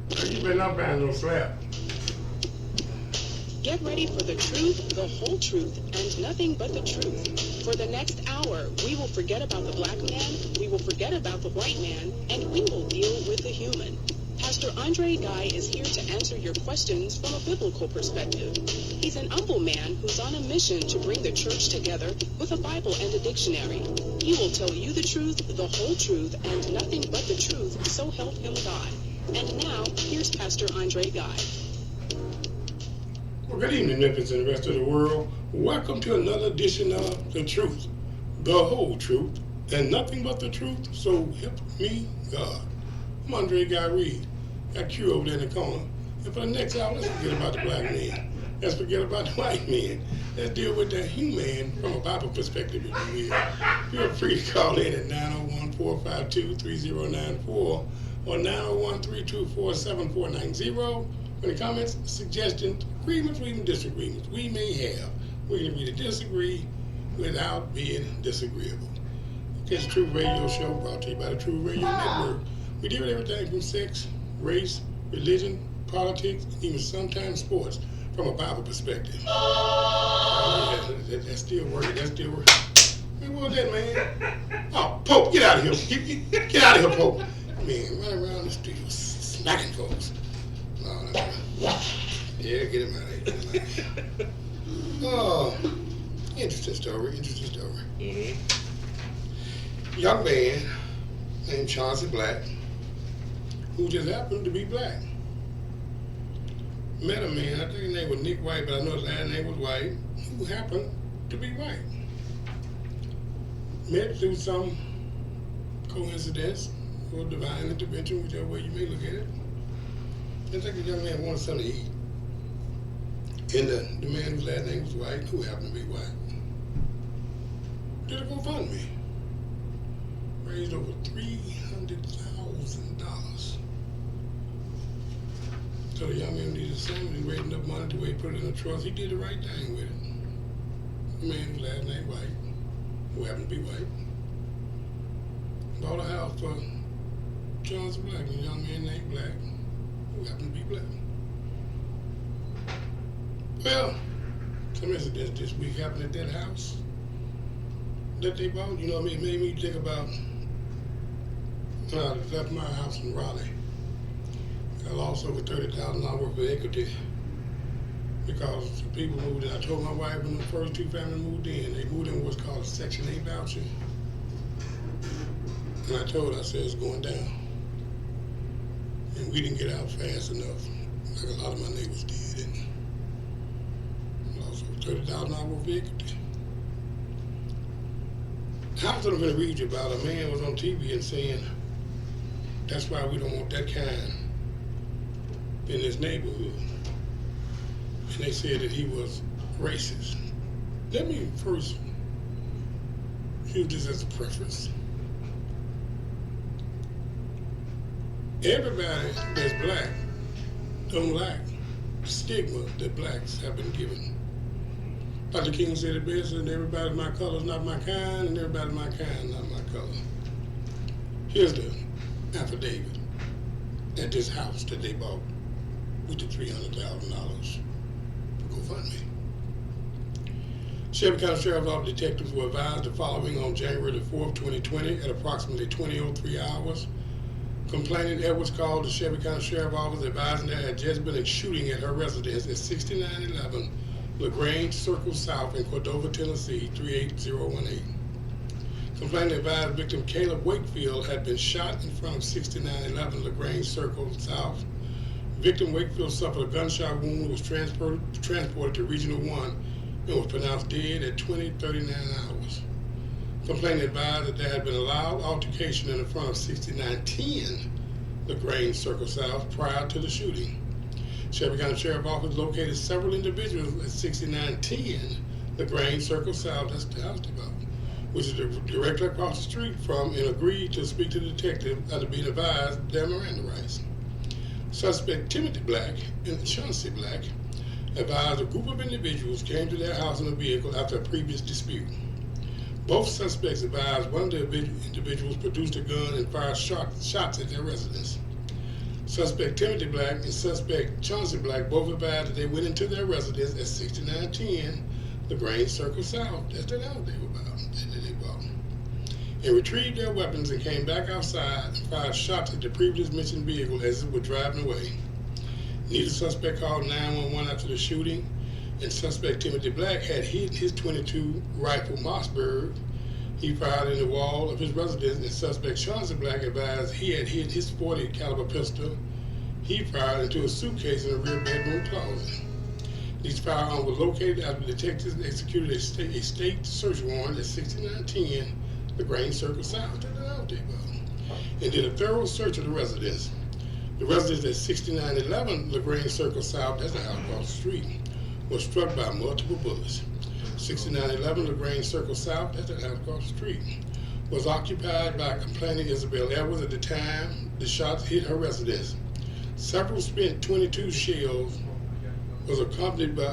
You better not buy no slap. Get ready for the truth, the whole truth, and nothing but the truth. For the next hour, we will forget about the black man, we will forget about the white man, and we will deal with the human. Pastor Andre Guy is here to answer your questions from a biblical perspective. He's an humble man who's on a mission to bring the church together with a Bible and a dictionary. He will tell you the truth, the whole truth, and nothing but the truth, so help him God. And now, here's Pastor Andre Guy. Well, good evening, Memphis and the rest of the world. Welcome to another edition of The Truth, the whole truth, and nothing but the truth, so help me God. I'm Andre Guy Reed. Got Q over there in the corner. And for the next hour, let's forget about the black man. Let's forget about the white man. Let's deal with the human from a Bible perspective, if you will. Feel free to call in at 901-452-3094 or 901-324-7490. Any comments, suggestions, agreements, or even disagreements we may have, we can agree to disagree without being disagreeable. Okay, it's a Truth Radio show brought to you by the Truth Radio Network. We deal with everything from sex, race, religion, politics, and even sometimes sports from a Bible perspective. That's still working. That's still working. Hey, what was that, man? Oh, Pope, get out of here. Get out of here, Pope. Man, running around the studio smacking folks. No. Yeah, get him out of here. Oh, interesting story. Mm-hmm. Young man named Chauncey Black, who just happened to be black. Met a man, I think his name was Nick White, but I know his last name was White, who happened to be white. Met through some coincidence or divine intervention, whichever way you may look at it. I think the young man wanted something to eat. And the man whose last name was White, who happened to be white, did a GoFundMe. Raised over $300,000. So the young man needed something. He raised enough money to where he put it in a trust. He did the right thing with it. The man whose last name White, who happened to be white, bought a house for Chauncey Black, a young man named Black, who happened to be black. Well, some incidents this week happened at that house that they bought. You know what I mean? It made me think about when I left my house in Raleigh. I lost over $30,000 worth of equity because some people moved in. I told my wife when the first two families moved in, they moved in what's called a Section 8 voucher. And I told her, I said, it's going down. And we didn't get out fast enough, like a lot of my neighbors did. And lost over $30,000 worth of equity. I was going to read you about a man was on TV and saying, that's why we don't want that kind in this neighborhood. And they said that he was racist. Let me first use this as a preference. Everybody that's black don't like the stigma that blacks have been given. Dr. King said it best, and everybody's my color is not my kind, and everybody's my kind not my color. Here's the affidavit at this house that they bought with the $300,000 for GoFundMe. Shelby County Sheriff's Office detectives were advised the following on January the 4th, 2020 at approximately 20:03 hours. Complainant Edwards called the Shelby County Sheriff's Office advising there had just been a shooting at her residence at 6911 LaGrange Circle South in Cordova, Tennessee, 38018. Complainant advised victim Caleb Wakefield had been shot in front of 6911 LaGrange Circle South. Victim Wakefield suffered a gunshot wound and was transported to Regional 1 and was pronounced dead at 20:39 hours. Complainant advised that there had been a loud altercation in the front of 6910 LaGrange Circle South prior to the shooting. Shelby County Sheriff's Office located several individuals at 6910 LaGrange Circle South, that's the house they bought, which is directly across the street from, and agreed to speak to the detective after being advised their Miranda rights. Suspect Timothy Black and Chauncey Black advised a group of individuals came to their house in a vehicle after a previous dispute. Both suspects advised one of the individuals produced a gun and fired shots at their residence. Suspect Timothy Black and suspect Chauncey Black both advised that they went into their residence at 6910 LaGrange Circle South. That's the house they were about. They bought. And retrieved their weapons and came back outside and fired shots at the previously mentioned vehicle as it was driving away. Neither suspect called 911 after the shooting, and suspect Timothy Black had hidden his .22 rifle Mossberg. He fired in the wall of his residence, and suspect Chauncey Black advised he had hidden his .40 caliber pistol. He fired into a suitcase in the rear bedroom closet. These firearms were located after detectives executed a state search warrant at 6910 LaGrange Circle South, and did a thorough search of the residence. The residence at 6911 LaGrange Circle South, that's the house across the street, was struck by multiple bullets. 6911 LaGrange Circle South, that's the house across the street, was occupied by complaining Isabel Edwards at the time the shots hit her residence. Several spent .22 shells was accompanied by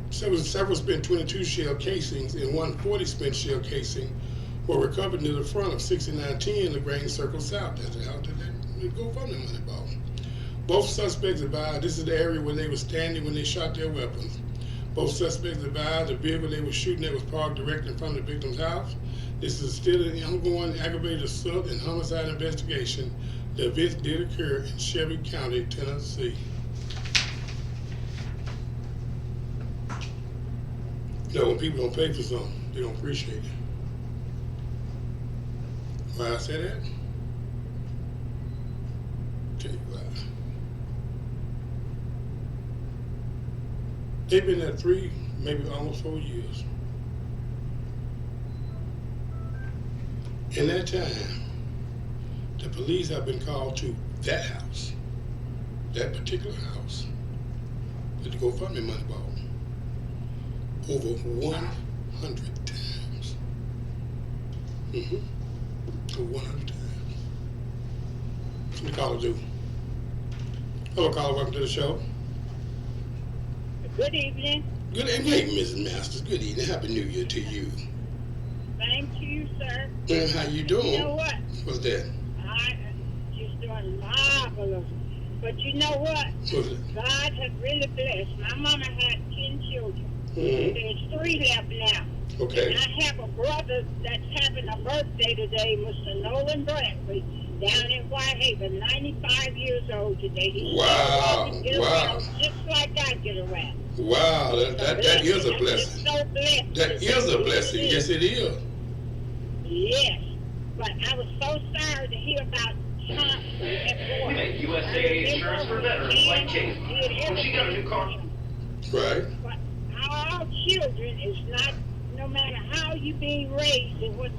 several spent .22 shell casings and one .40 spent shell casing were recovered near the front of 6910 LaGrange Circle South. That's the house that they go from the money ball. Both suspects advised this is the area where they were standing when they shot their weapons. Both suspects advised the vehicle they were shooting at was parked directly in front of the victim's house. This is still an ongoing aggravated assault and homicide investigation. The events did occur in Shelby County, Tennessee. You know, when people don't pay for something, they don't appreciate it. Why I say that? Tell you why. They've been there 3, maybe almost 4 years. In that time, the police have been called to that house, that particular house, with the GoFundMe money ball, over 100 times. Over 100 times. What the caller do? Hello, caller. Welcome to the show. Good evening. Good evening, Mrs. Masters. Good evening. Happy New Year to you. Same to you, sir. And how you doing? You know what? What's that? She's doing marvelous. But you know what? What's it? God has really blessed. My mama had 10 children. There's 3 left now. Okay. And I have a brother that's having a birthday today, Mr. Nolan Bradley, down in Whitehaven, 95 years old today. He's Wow. get Wow. around just like I get around. Wow. That is a blessing. So blessed. That is a blessing. Yes, it is. Yes, but I was so sorry to hear about Chauncey at work. Make USA insurance for veterans like Kate. Well, she got a new car. Right. But our children is not, no matter how you being raised and what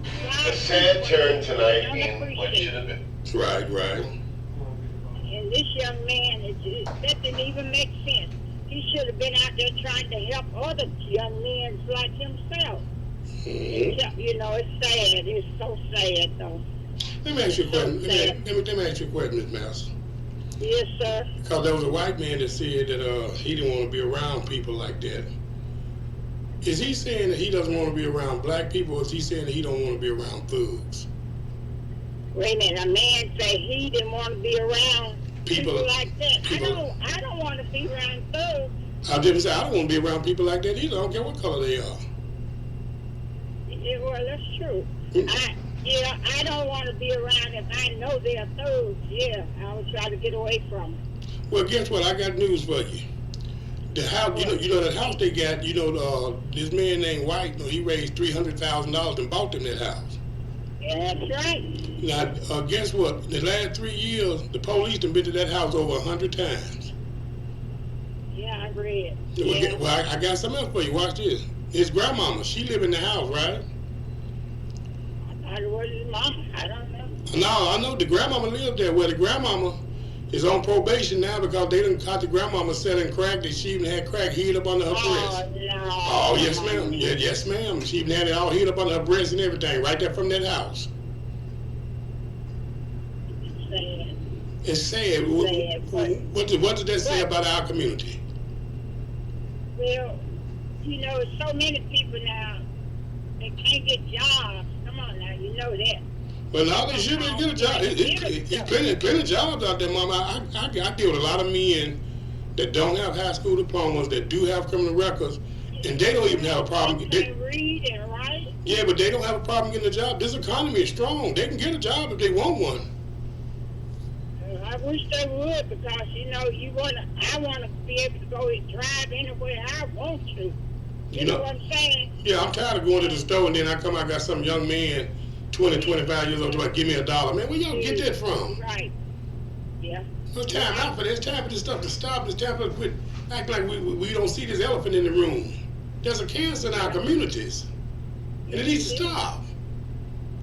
A sad turn tonight in what should have been. Right, right. And this young man, that didn't even make sense. He should have been out there trying to help other young men like himself. You know, it's sad. It's so sad, though. Let me ask you a question. Let me ask you a question, Ms. Master. Yes, sir. Because there was a white man that said that he didn't want to be around people like that. Is he saying that he doesn't want to be around black people, or is he saying that he don't want to be around thugs? Wait a minute. A man say he didn't want to be around people like that. I don't want to be around thugs. I didn't say I don't want to be around people like that either. I don't care what color they are. Yeah, well, that's true. I don't want to be around if I know they're thugs. Yeah, I would try to get away from them. Well, guess what? I got news for you. The house, you know that house they got. This man named White. He raised $300,000 and bought them that house. Yeah, that's right. Now, guess what? The last 3 years, the police done been to that house over 100 times. Yeah, I read. Yeah. Well, I got something else for you. Watch this. His grandmama, she live in the house, right? I thought it was his mama. I don't know. No, I know the grandmama lived there. Well, the grandmama is on probation now because they done caught the grandmama selling crack. That she even had crack hid up under her breast. No. Oh, yes, ma'am. Yeah, yes, ma'am. She even had it all hid up under her breast and everything, right there from that house. It's sad. What does that say about our community? Well, so many people now, they can't get jobs. Come on now, you know that. Well, now they should be get a job. It's plenty of jobs out there, Mama. I deal with a lot of men that don't have high school diplomas, that do have criminal records, and they don't even have a problem. They can read and write. Yeah, but they don't have a problem getting a job. This economy is strong. They can get a job if they want one. I wish they would, because I wanna be able to go and drive anywhere I want to. You know what I'm saying? Yeah, I'm tired of going to the store and then I come out, got some young man, 20, 25 years old, like, give me $1. Man, where y'all get that from? Right. Yeah. It's time out for this. It's time for this stuff to stop. It's time for us to quit act like we don't see this elephant in the room. There's a cancer in our communities, and it needs to stop.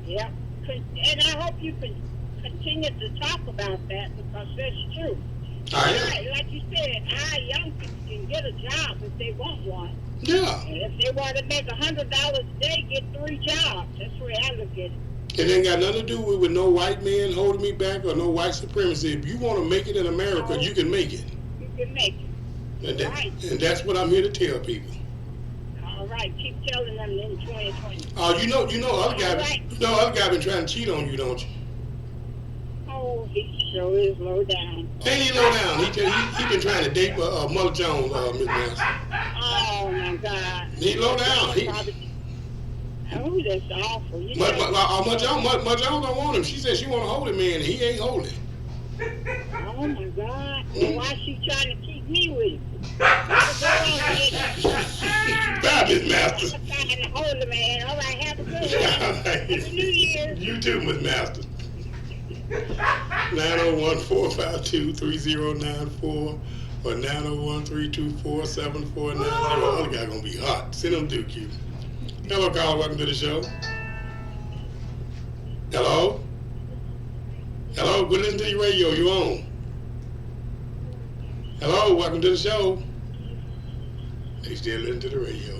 Yeah. And I hope you can continue to talk about that, because that's true. Like you said, our young people can get a job if they want one. Yeah. And if they want to make $100 a day, get 3 jobs. That's the way I look at it. It ain't got nothing to do with no white man holding me back or no white supremacy. If you want to make it in America, you can make it. You can make it. And that's what I'm here to tell people. All right. Keep telling them in 2020. You know, other guy been trying to cheat on you, don't you? Oh, he sure is low down. Ain't he low down? He been trying to date Mother Jones, Miss Master. Oh my God. He low down. Oh, that's awful. Mother Jones don't want him. She said she want to hold him, man, and he ain't holding. Oh my God. Well, why she trying to keep me with him? Bye, Miss Master. I'm trying to hold the man. All right, have a good one. Happy New Year. You too, Miss Master. 901-452-3094 or 901-324-7490. Other guy gonna be hot. Send him to Q. Hello, caller. Welcome to the show. Hello? Hello? Good listen to your radio. You on? Hello? Welcome to the show. They still listen to the radio.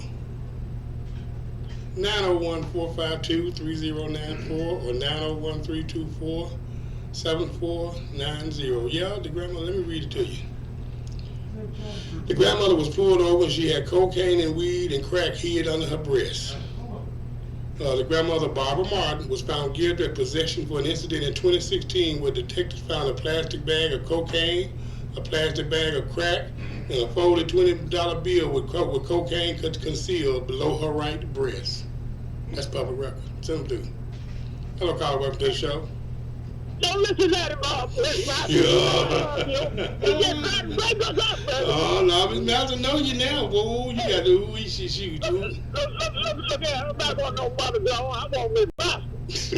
901-452-3094 or 901-324-7490. Yeah, the grandmother, let me read it to you. The grandmother was pulled over and she had cocaine and weed and crack hid under her breast. The grandmother, Barbara Martin, was found guilty of possession for an incident in 2016 where detectives found a plastic bag of cocaine, a plastic bag of crack, and a folded $20 bill with cocaine concealed below her right breast. That's public record. Send them through. Hello, caller. Welcome to the show. Don't listen to him, Bob. Oh, no, Miss Master know you now. Whoa, you got to ooh, she shoot. Look here, I'm not going to no Mother Jones. I want Miss Master.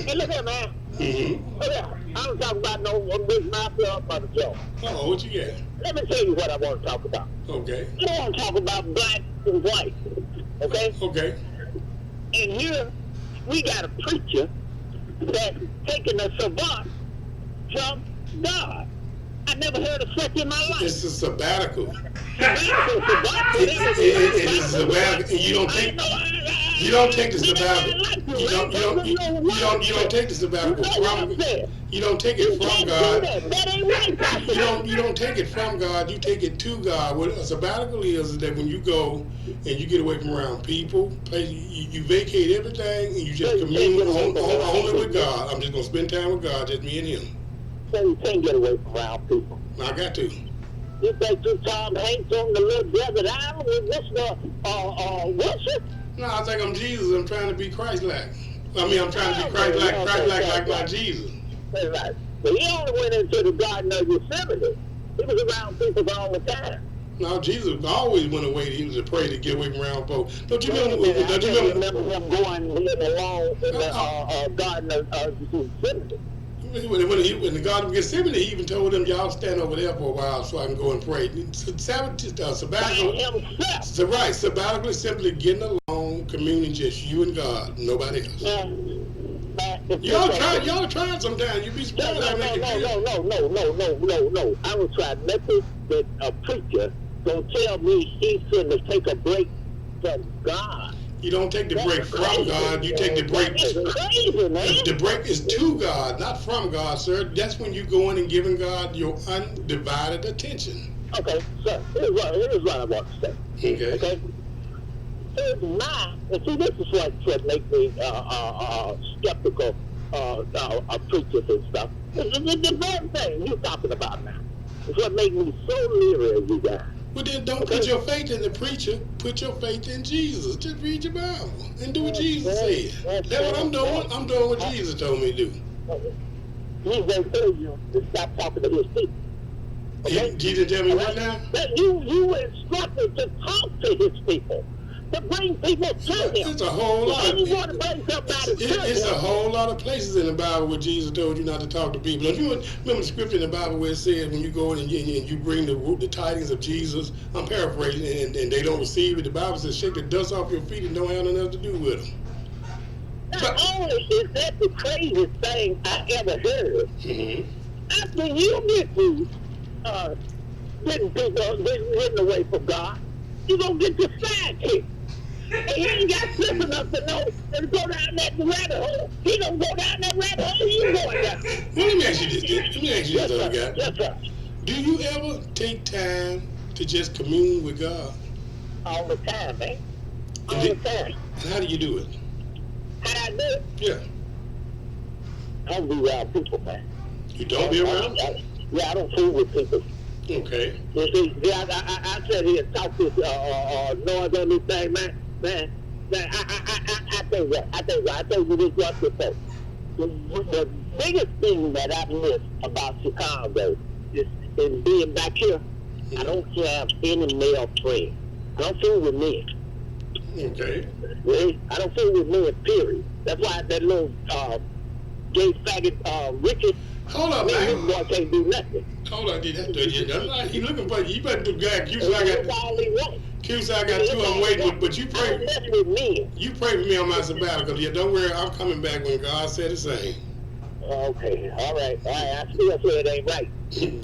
Hey, look here, man. Mm-hmm. Look here. I don't talk about no Miss Master or Mother Jones. Uh-oh, what you got? Let me tell you what I want to talk about. Okay. I want to talk about black and white. Okay? Okay. And here, we got a preacher that's taking a savant from God. I never heard of such in my life. It's a sabbatical. It's a sabbatical. You don't take the sabbatical. You don't take the sabbatical from. You don't take it from God. You don't take it from God. You take it to God. What a sabbatical is that when you go and you get away from around people, you vacate everything and you just commune only with God. I'm just gonna spend time with God, just me and Him. So you can't get away from around people. I got to. You think you Tom Hanks on the little desert island with this worship? No, I think I'm Jesus. I'm trying to be Christ-like. I mean, I'm trying to be Christ-like like my Jesus. That's right. But he only went into the Garden of Gethsemane. He was around people all the time. No, Jesus always went away. He was afraid to get away from around folks. Don't you remember? I remember him going along in the Garden of Gethsemane. When the Garden of Gethsemane, he even told them, y'all stand over there for a while so I can go and pray. Sabbatical, right, sabbatical is simply getting along, communing, just you and God, nobody else. Y'all try it sometime. You'd be surprised how make it feel. No. I was trying to make that a preacher don't tell me he shouldn't take a break from God. You don't take the break from God, you take the break. The break is to God, not from God, sir. That's when you go in and giving God your undivided attention. Okay, sir. Here's what I want to say. Okay. Here's see, this is what makes me skeptical preachers and stuff. The very thing you're talking about now is what makes me so leery of you guys. Well, then don't put your faith in the preacher. Put your faith in Jesus. Just read your Bible and do what Jesus said. That's what I'm doing. I'm doing what Jesus told me to do. He's going to tell you to stop talking to his people. Okay? Jesus tell me what now? That you instructed to talk to his people, to bring people to him. It's a whole lot. It's a whole lot of places in the Bible where Jesus told you not to talk to people. If you remember the scripture in the Bible where it says when you go in and you bring the tidings of Jesus, I'm paraphrasing, and they don't receive it. The Bible says shake the dust off your feet and don't have nothing else to do with them. Not only is that the craziest thing I ever heard, after you get to getting away from God, you're going to get your sidekick. And he ain't got sense enough to know to go down that rabbit hole. He don't go down that rabbit hole, you going down. Well, let me ask you this, Let me ask you this, other guy. Yes, sir. Do you ever take time to just commune with God? All the time, man. All the time. And how do you do it? How do I do it? Yeah. I don't be around people, man. You don't be around? I don't fool with people. Okay. You see, I sit here and talk this noise on this thing, man. I tell you this just before. The biggest thing that I've missed about Chicago is being back here. I don't have any male friends. I don't fool with men. Okay. Really? I don't fool with men, period. That's why that little gay faggot Richard. Hold up, man. This boy can't do nothing. Hold on, he looking for you. You better do that. I got two I'm waiting with, but you pray. With me. You pray for me on my sabbatical. Yeah, don't worry, I'm coming back when God said the same. Okay, all right. I still say it ain't right.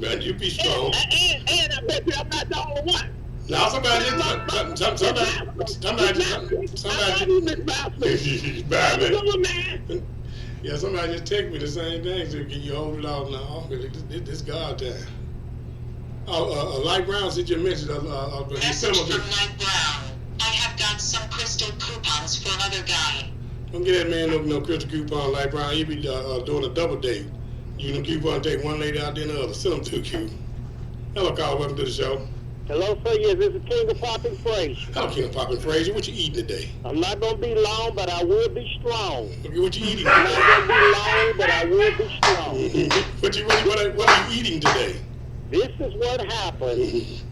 But you be strong. And I bet you I'm not the only one. Now somebody yeah, somebody just text me the same thing. So can you hold it out now? This God time. Light Brown sent you a message. Message from Light Brown. I have got some crystal coupons for another guy. Don't get that man no crystal coupon, Light Brown. He be doing a double date. You know, coupon take one lady out, then the other. Send them to Q. Hello, Carl. Welcome to the show. Hello, sir. Yes, this is King of Poppin' Fraser. Hello, King of Poppin' Fraser. What you eating today? I'm not going to be long, but I will be strong. Okay, what you eating today? I'm not going to be long, but I will be strong. What are you eating today? This is what happens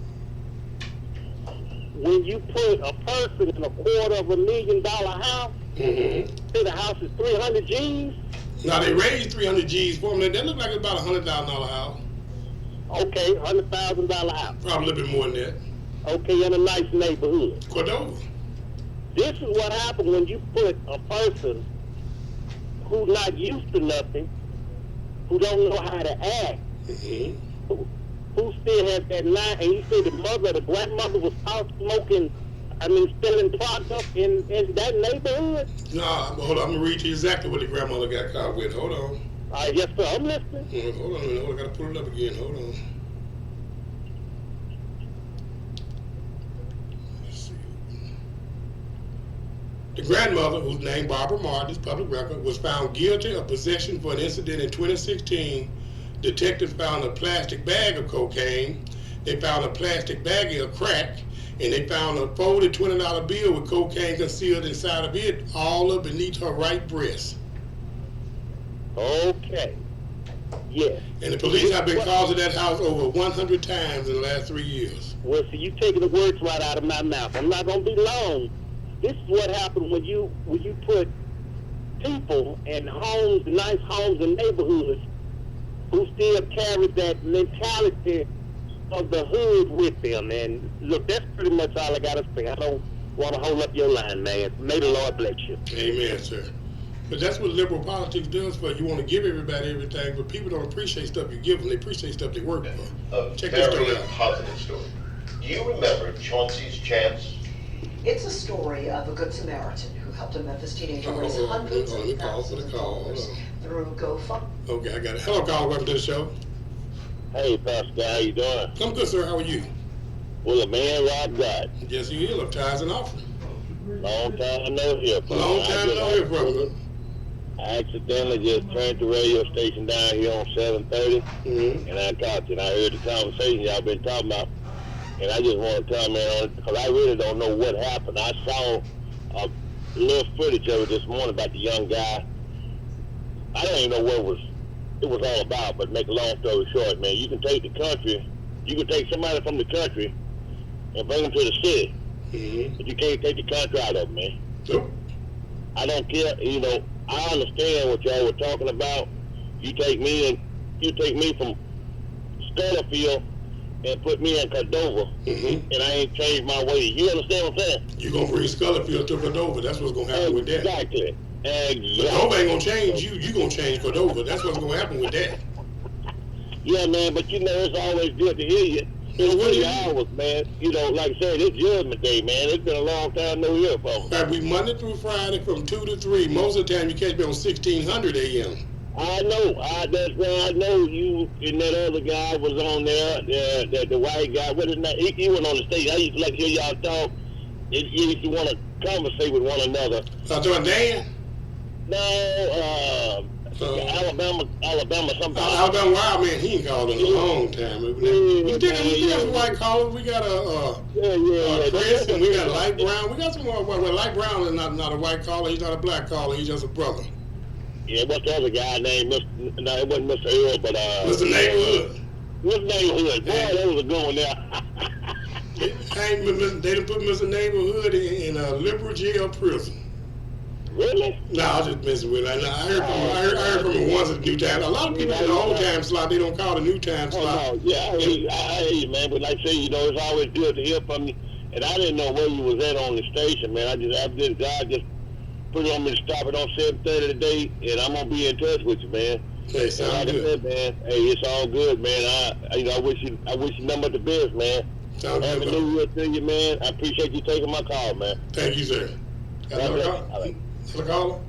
when you put a person in a $250,000 house. Say the house is 300 G's. Now they raised 300 G's for them. That look like it's about $100,000 house. Okay, $100,000 house. Probably a little bit more than that. Okay, in a nice neighborhood. Cordova. This is what happens when you put a person who's not used to nothing, who don't know how to act, who still has that line, and you say the grandmother was out smoking, stealing products in that neighborhood? No, hold on, I'm going to read you exactly what the grandmother got caught with. Hold on. Yes, sir, I'm listening. Hold on a minute, I got to pull it up again. Hold on. Let's see. The grandmother, whose name Barbara Martin is public record, was found guilty of possession for an incident in 2016. Detectives found a plastic bag of cocaine. They found a plastic baggie of crack, and they found a folded $20 bill with cocaine concealed inside of it, all up beneath her right breast. Okay. Yes. And the police have been called to that house over 100 times in the last 3 years. Well, see, you taking the words right out of my mouth. I'm not going to be long. This is what happens when you put people in homes, nice homes and neighborhoods, who still carry that mentality of the hood with them. And look, that's pretty much all I got to say. I don't want to hold up your line, man. May the Lord bless you. Amen, sir. But that's what liberal politics does for you. You want to give everybody everything, but people don't appreciate stuff you give them. They appreciate stuff they work for. Check this story out. Positive story. Do you remember Chauncey's Chance? It's a story of a good Samaritan who helped a Memphis teenager raise hundreds of thousands of dollars through GoFundMe. Okay, I got it. Hello, Carl. Welcome to the show. Hey, Pastor, how you doing? I'm good, sir. How are you? Well, a man rock God. Yes, you will. Of tithes and offering. Long time no hear from. Long time no hear from. I accidentally just turned the radio station down here on 730, and I caught you, and I heard the conversation y'all been talking about, and I just want to comment on it, because I really don't know what happened. I saw a little footage of it this morning about the young guy. I don't even know what it was all about, but make a long story short, man, you can take somebody from the country and bring them to the city, but you can't take the country out of them, man. Nope. I don't care, I understand what y'all were talking about. You take me from Scutterfield and put me in Cordova, and I ain't changed my way. You understand what I'm saying? You're going to bring Scutterfield to Cordova. That's what's going to happen with that. Exactly. Cordova ain't going to change you. You're going to change Cordova. That's what's going to happen with that. Yeah, man, but it's always good to hear you. It's 3 hours, man. Like I said, it's Judgment Day, man. It's been a long time no hear, folks. Right, we Monday through Friday from 2 to 3. Most of the time you catch me on 1600 a.m. I know. That's why I know you and that other guy was on there, the white guy. What is that? He went on the stage. I used to like to hear y'all talk. You used to want to conversate with one another. Talking Dan? No, Alabama, something. Alabama Wild Man, he ain't called in a long time. We got some white collars. We got Chris, and we got Light Brown. We got some more. Well, Light Brown is not a white collar. He's not a black collar. He's just a brother. Yeah, what's the other guy named? No, it wasn't Mr. Earl, but Mr. Neighborhood. Mr. Neighborhood. Boy, that was a good one there. They done put Mr. Neighborhood in a liberal jail prison. Really? No, I was just messing with it. I heard from him once at the New Time. A lot of people in the old time slot, they don't call the New Time slot. No, yeah, I hear you, man. But like I say, it's always good to hear from you. And I didn't know where you was at on the station, man. God just put it on me to stop it on 7:30 today, and I'm gonna be in touch with you, man. Hey, sounds good. I said, man, hey, it's all good, man. I wish you nothing but the best, man. Sounds good. Happy New Year to you, man. I appreciate you taking my call, man. Thank you, sir. Hello, caller.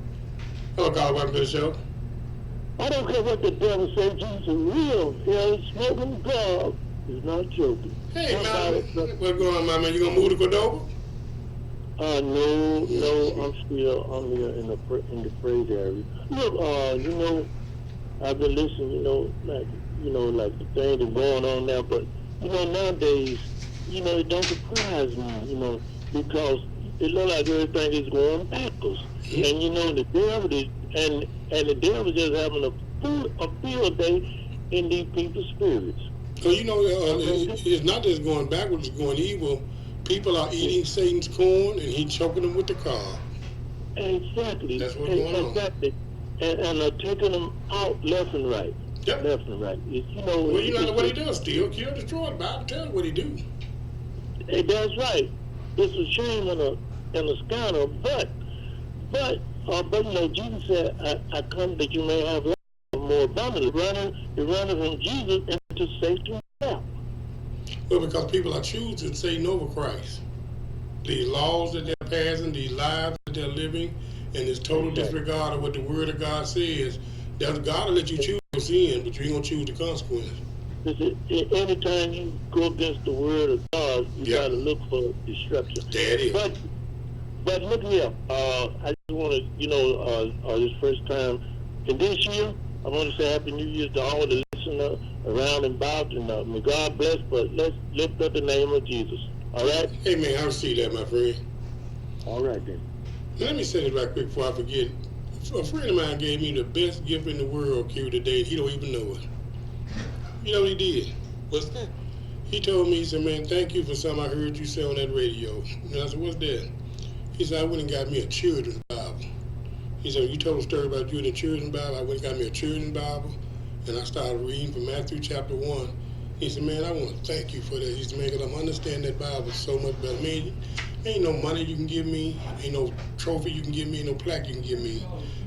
Hello, caller. Welcome to the show. I don't care what the devil says. Jesus is real. Hell, smoking God is not joking. Hey, man. What's going on, my man? You gonna move to Cordova? No, I'm here in the praise area. Look, I've been listening, like the thing that's going on now, but nowadays, it don't surprise me, because it looks like everything is going backwards. And the devil is, and the devil just having a field day in these people's spirits. So it's not just going backwards; it's going evil. People are eating Satan's corn, and he's choking them with the cob. Exactly. That's what's going on. Exactly. And taking them out left and right. Yep. Left and right. Well, what he does: steal, kill, destroy. The Bible tells what he do. That's right. It's a shame and a scandal, but Jesus said, "I come that you may have life more abundantly." Running from Jesus into Satan's trap. Well, because people are choosing Satan over Christ. These laws that they're passing, these lives that they're living, and this total disregard of what the Word of God says, God will let you choose your sin, but you ain't going to choose the consequence. Anytime you go against the Word of God, you got to look for destruction. That is. But look here, I just want to, this first time in this year, I want to say Happy New Year to all the listeners around and about, and may God bless, but let's lift up the name of Jesus. All right? Hey, man, I receive that, my friend. All right, then. Let me say this right quick before I forget. A friend of mine gave me the best gift in the world, Q, today, and he don't even know it. You know what he did? What's that? He told me, he said, man, thank you for something I heard you say on that radio. And I said, what's that? He said, I went and got me a children's Bible. He said, you told a story about you in the children's Bible. I went and got me a children's Bible, and I started reading from Matthew chapter 1. He said, man, I want to thank you for that. He said, man, because I'm understanding that Bible so much better. Man, ain't no money you can give me, ain't no trophy you can give me, ain't no plaque you can give me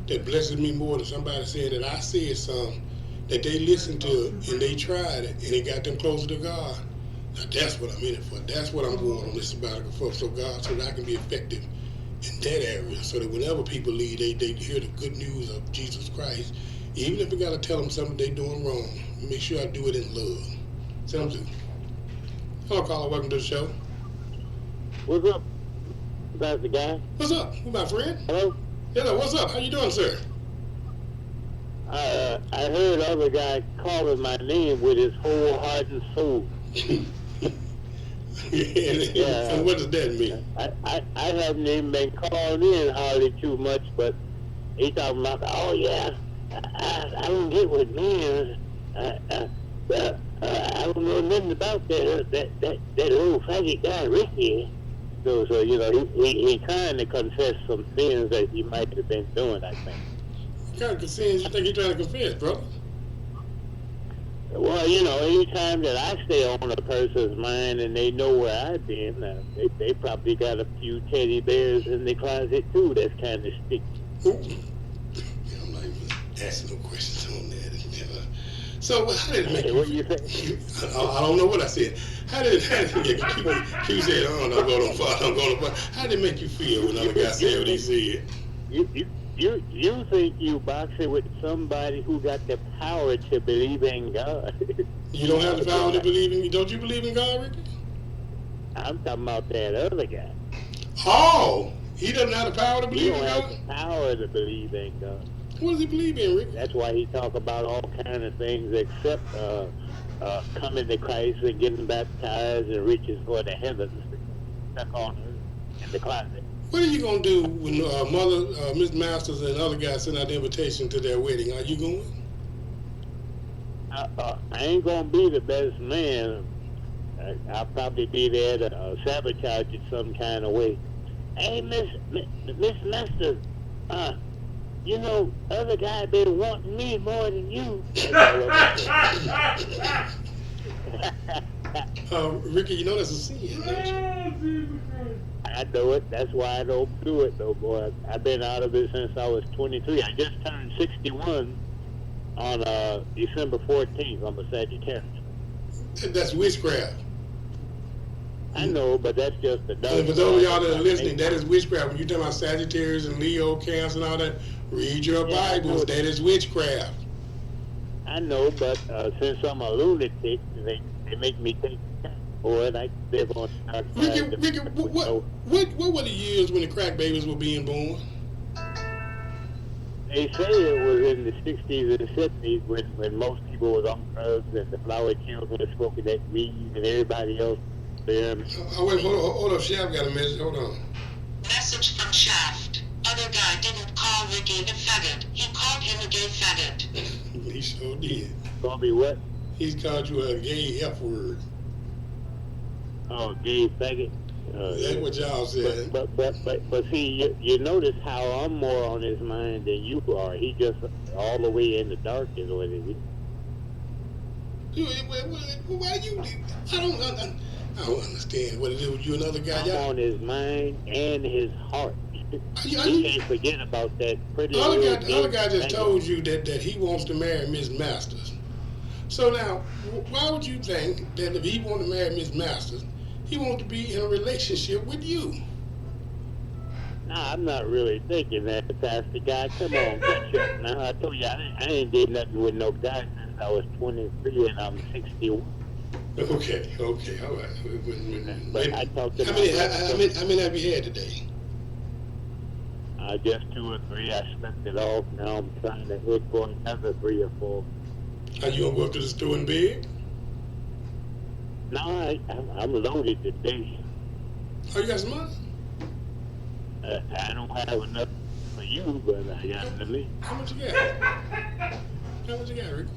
that blesses me more than somebody saying that I said something that they listened to and they tried it, and it got them closer to God. Now, that's what I'm in it for. That's what I'm going on this sabbatical for, so that I can be effective in that area, so that whenever people leave, they hear the good news of Jesus Christ. Even if we got to tell them something they doing wrong, make sure I do it in love. Tell them to. Hello, caller. Welcome to the show. What's up, Pastor Guy? What's up? Who, my friend? Hello? Hello, what's up? How you doing, sir? I heard other guy calling my name with his whole heart and soul. And what does that mean? I haven't even been called in hardly too much, but he talking about, oh yeah, I don't get what men. I don't know nothing about that old faggot guy Ricky. So you know, he trying to confess some sins that he might have been doing, I think. What kind of sins you think he's trying to confess, brother? Well, you know, anytime that I stay on a person's mind and they know where I've been, they probably got a few teddy bears in the closet too that's kind of sticky. I'm not even asking no questions on that. So how did it make what you think? I don't know what I said. How did you said, oh, don't go no far, don't go no far. How did it make you feel when other guy said what he said? You think you boxing with somebody who got the power to believe in God? You don't have the power to believe in. Don't you believe in God, Ricky? I'm talking about that other guy. Oh, he doesn't have the power to believe in God? He don't have the power to believe in God. What does he believe in, Ricky? That's why he talk about all kind of things except coming to Christ and getting baptized and riches for the heavens stuck on earth in the closet. What are you going to do when Mother, Miss Masters and other guys send out the invitation to their wedding? Are you going? I ain't going to be the best man. I'll probably be there to sabotage it some kind of way. Hey, Miss Masters, you know, other guy been wanting me more than you. Ricky, you know that's a sin, don't you? I know it. That's why I don't do it, though, boy. I've been out of it since I was 23. I just turned 61 on December 14th. I'm a Sagittarius. That's witchcraft. I know, but that's just the dark. For those of y'all that are listening, that is witchcraft. When you talk about Sagittarius and Leo, Cancer, and all that, read your Bibles. That is witchcraft. I know, but since I'm a lunatic, they make me think. Boy, I live on. Ricky, what were the years when the crack babies were being born? They say it was in the 60s and 70s when most people was on drugs and the flower children were smoking that weed and everybody else. Wait, hold up, Shaft got a message. Hold on. Message from Shaft. Other guy didn't call Ricky a faggot. He called him a gay faggot. He sure did. Called me what? He's called you a gay F word. Oh, gay faggot. That's what y'all said. But see, you notice how I'm more on his mind than you are. He just all the way in the dark is what it is. Why you? I don't understand what it is with you and other guy. I'm on his mind and his heart. You can't forget about that pretty other guy just told you that he wants to marry Miss Masters. So now, why would you think that if he wanted to marry Miss Masters, he wants to be in a relationship with you? Nah, I'm not really thinking that, Pastor Guy. Come on, catch up. Now, I told you, I ain't did nothing with no guy since I was 23 and I'm 61. Okay, all right. But I talked to how many have you had today? Just 2 or 3. I spent it off. Now I'm trying to hit for another 3 or 4. Are you going to go up to the store and beg? No, I'm loaded today. Oh, you got some money? I don't have enough for you, but I got enough. How much you got? How much you got, Rick?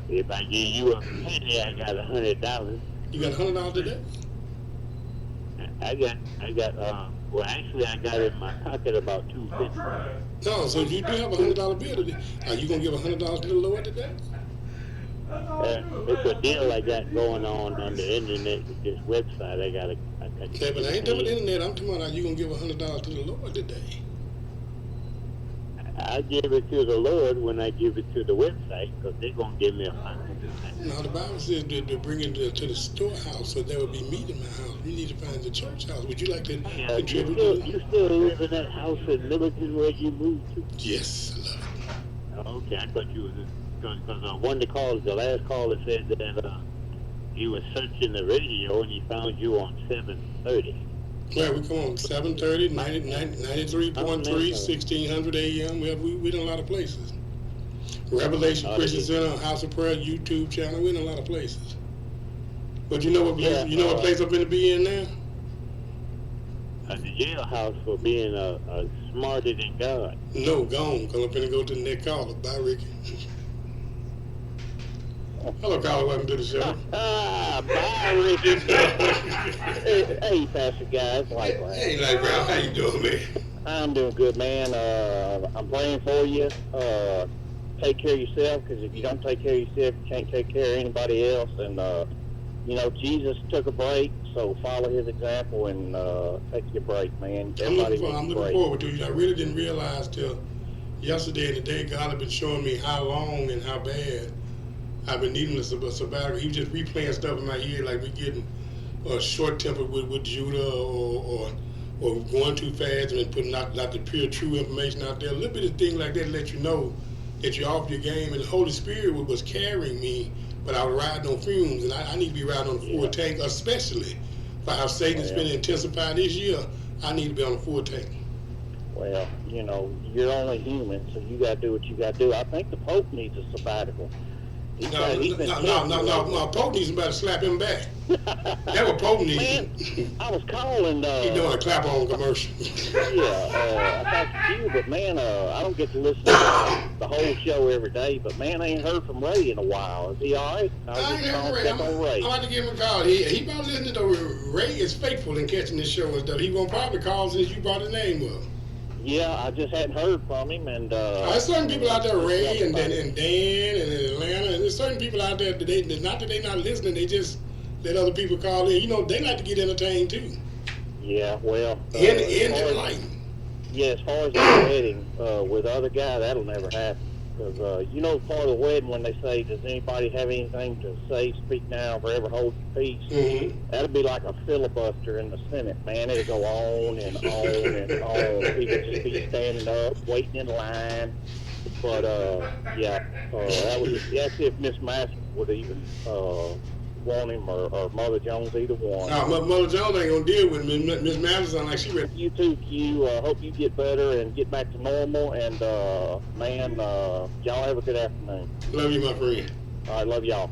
If I give you a penny, I got $100. You got $100 today? I got, well, actually, I got in my pocket about $250. No, so if you do have a $100 bill today, are you going to give $100 to the Lord today? It's a deal I got going on the internet with this website. I got Okay, but I ain't talking about the internet. I'm talking about are you going to give $100 to the Lord today? I give it to the Lord when I give it to the website because they're going to give me a $100. No, the Bible says to bring it to the storehouse so there will be meat in my house. We need to find the church house. Would you like to contribute? You still live in that house in Milligan where you moved to? Yes, I love it. Okay, I thought you was because one of the last caller said that he was searching the radio and he found you on 730. Right, we come on 730, 93.3, 1600 AM. We done a lot of places. Revelation Christian Center, House of Prayer, YouTube channel. We're in a lot of places. But you know what place? You know what place I'm going to be in now? A jailhouse for being smarter than God. No, gone. Because I'm going to go to the next caller. Bye, Ricky. Hello, caller. Welcome to the show. Bye, Ricky. hey, Pastor guys. Hey, Brown. How you doing, man? I'm doing good, man. I'm praying for you. Take care of yourself, because if you don't take care of yourself, you can't take care of anybody else. And, you know, Jesus took a break, so follow his example and take your break, man. I'm looking forward to it. I really didn't realize till yesterday and today God had been showing me how long and how bad I've been needing a sabbatical. He was just replaying stuff in my head, like we getting short-tempered with Judah or going too fast and putting out the pure, true information out there. A little bit of things like that to let you know that you're off your game. And the Holy Spirit was carrying me, but I was riding on fumes, and I need to be riding on the full tank, especially for how Satan's been intensified this year. I need to be on the full tank. Well, you know, you're only human, so you got to do what you got to do. I think the Pope needs a sabbatical. No. Pope needs somebody to slap him back. That's what Pope needs. Man, I was calling. He's doing a clap-on commercial. I talked to you, but man, I don't get to listen to the whole show every day. But man, I ain't heard from Ray in a while. Is he all right? I ain't heard Ray. I'm about to give him a call. He probably listening to Ray is faithful in catching this show and stuff. He won't probably call since you brought his name up. Yeah, I just hadn't heard from him, and there's certain people out there, Ray and Dan and in Atlanta, and there's certain people out there that not that they not listening, they just let other people call in. You know, they like to get entertained too. Yeah, well, enlightened. Yeah, as far as the wedding with the other guy, that'll never happen. Because you know, part of the wedding when they say, "Does anybody have anything to say? Speak now, or forever hold your peace." Mm-hmm. That'll be like a filibuster in the Senate, man. It'll go on and on and on. People just be standing up, waiting in line. But that's if Miss Master would even want him or Mother Jones, either one. No, Mother Jones ain't gonna deal with Miss Madison like she ready. You too, Q. Hope you get better and get back to normal. And man, y'all have a good afternoon. Love you, my friend. All right, love y'all.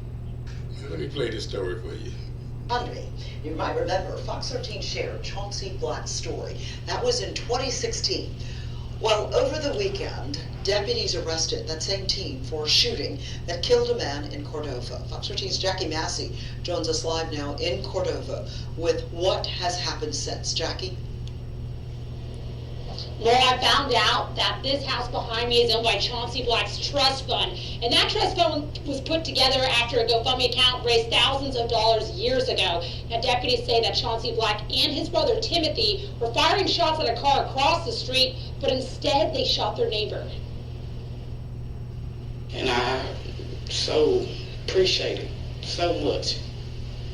Let me play this story for you. Monday, you might remember Fox 13 shared Chauncey Black's story. That was in 2016. Well, over the weekend, deputies arrested that same team for a shooting that killed a man in Cordova. Fox 13's Jackie Massey joins us live now in Cordova with what has happened since. Jackie? Laura, I found out that this house behind me is owned by Chauncey Black's trust fund. And that trust fund was put together after a GoFundMe account raised thousands of dollars years ago. Now, deputies say that Chauncey Black and his brother Timothy were firing shots at a car across the street, but instead they shot their neighbor. And I so appreciate it so much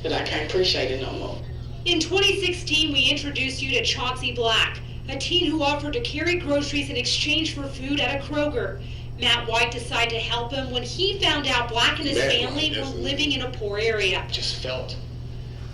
that I can't appreciate it no more. In 2016, we introduced you to Chauncey Black, a teen who offered to carry groceries in exchange for food at a Kroger. Matt White decided to help him when he found out Black and his family were living in a poor area. I just felt